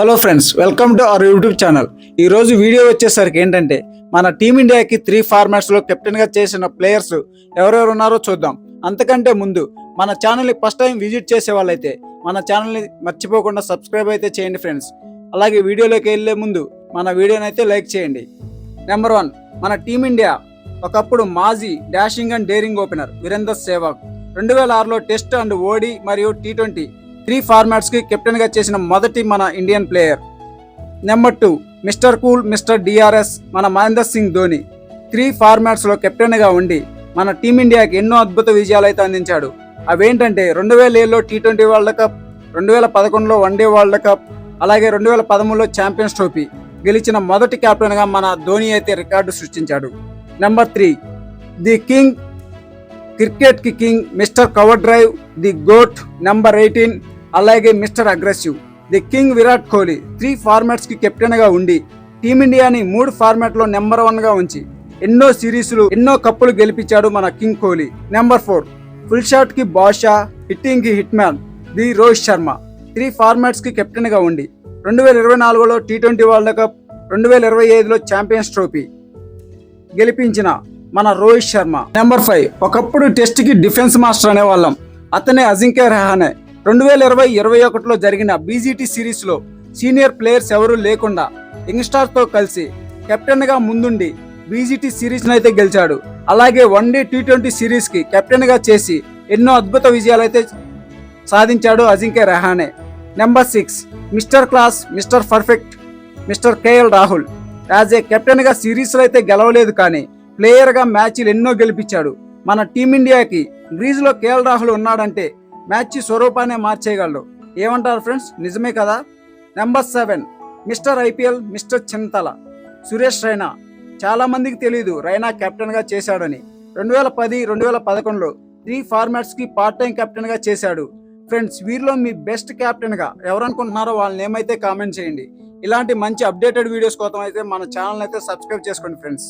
Hello friends, welcome to our YouTube channel. ఈరోజు video వచ్చేసరికి ఏంటంటే మన టీమిండియాకి 3 ఫార్మాట్స్లో కెప్టెన్గా చేసిన ప్లేయర్స్ ఎవరెవరు ఉన్నారో చూద్దాం. అంతకంటే ముందు మన ఛానల్ని ఫస్ట్ టైం విజిట్ చేసే వాళ్ళైతే మన ఛానల్ని మర్చిపోకుండా సబ్స్క్రైబ్ అయితే చేయండి ఫ్రెండ్స్. అలాగే వీడియోలోకి వెళ్ళే ముందు మన వీడియోని అయితే లైక్ చేయండి. నెంబర్ 1, మన టీమిండియా ఒకప్పుడు మాజీ dashing and daring opener Virender Sehwag 2006లో టెస్ట్ అండ్ ఓడి మరియు T20 3 ఫార్మాట్స్కి కెప్టెన్గా చేసిన మొదటి మన Indian player. Number 2, mister cool mister DRS మన మహేందర్ సింగ్ ధోని 3 ఫార్మాట్స్లో కెప్టెన్గా ఉండి మన టీమిండియాకి ఎన్నో అద్భుత విజయాలు అయితే అందించాడు. అవేంటంటే 2007లో T20 వరల్డ్ కప్, 2011లో వన్డే వరల్డ్ కప్, అలాగే 2013లో ఛాంపియన్స్ ట్రోఫీ గెలిచిన మొదటి కెప్టెన్గా మన ధోని అయితే రికార్డు సృష్టించాడు. నెంబర్ 3, ది కింగ్, క్రికెట్ కి king, mister cover drive, the goat number 18, అలాగే mister aggressive, the king Virat Kohli 3 ఫార్మాట్స్కి కెప్టెన్గా ఉండి టీమిండియాని 3 ఫార్మాట్లో నెంబర్ 1గా ఉంచి ఎన్నో సిరీస్లు, ఎన్నో కప్పులు గెలిపించాడు మన king Kohli. Number 4, full shot కి బాషా, హిట్టింగ్ కి hit man, the Rohit Sharma 3 ఫార్మాట్స్కి కెప్టెన్గా ఉండి 2024లో T20 వరల్డ్ కప్, 2025లో ఛాంపియన్స్ ట్రోఫీ గెలిపించిన మన రోహిత్ శర్మ. నెంబర్ 5, ఒకప్పుడు టెస్ట్ కి డిఫెన్స్ మాస్టర్ అనేవాళ్ళం, అతనే అజింక్య రహానే. 2020-21లో జరిగిన BGT సిరీస్లో సీనియర్ ప్లేయర్స్ ఎవరూ లేకుండా యంగ్స్టార్తో కలిసి కెప్టెన్గా ముందుండి BGT సిరీస్ను అయితే గెలిచాడు. అలాగే వన్డే T20 సిరీస్కి కెప్టెన్గా చేసి ఎన్నో అద్భుత విజయాలు అయితే సాధించాడు Ajinkya Rahane. Number 6, mister class, mister perfect, mister KL Rahul. As a కెప్టెన్గా సిరీస్లో అయితే గెలవలేదు, కానీ ప్లేయర్గా మ్యాచ్లు ఎన్నో గెలిపించాడు. మన టీమిండియాకి గ్రీజ్లో KL రాహుల్ ఉన్నాడంటే మ్యాచ్ స్వరూపాన్ని మార్చేయగలడు. ఏమంటారు ఫ్రెండ్స్, నిజమే కదా? నెంబర్ 7, మిస్టర్ IPL, మిస్టర్ చింతల సురేష్ రైనా. చాలా మందికి తెలియదు రైనా కెప్టెన్గా చేశాడని. 2010, 2011లో 3 ఫార్మాట్స్కి పార్ట్ టైం కెప్టెన్గా చేశాడు. ఫ్రెండ్స్, వీరిలో మీ బెస్ట్ కెప్టెన్గా ఎవరనుకుంటున్నారో వాళ్ళని ఏమైతే కామెంట్ చేయండి. ఇలాంటి మంచి అప్డేటెడ్ వీడియోస్ కోసం అయితే మన ఛానల్ అయితే సబ్స్క్రైబ్ చేసుకోండి ఫ్రెండ్స్.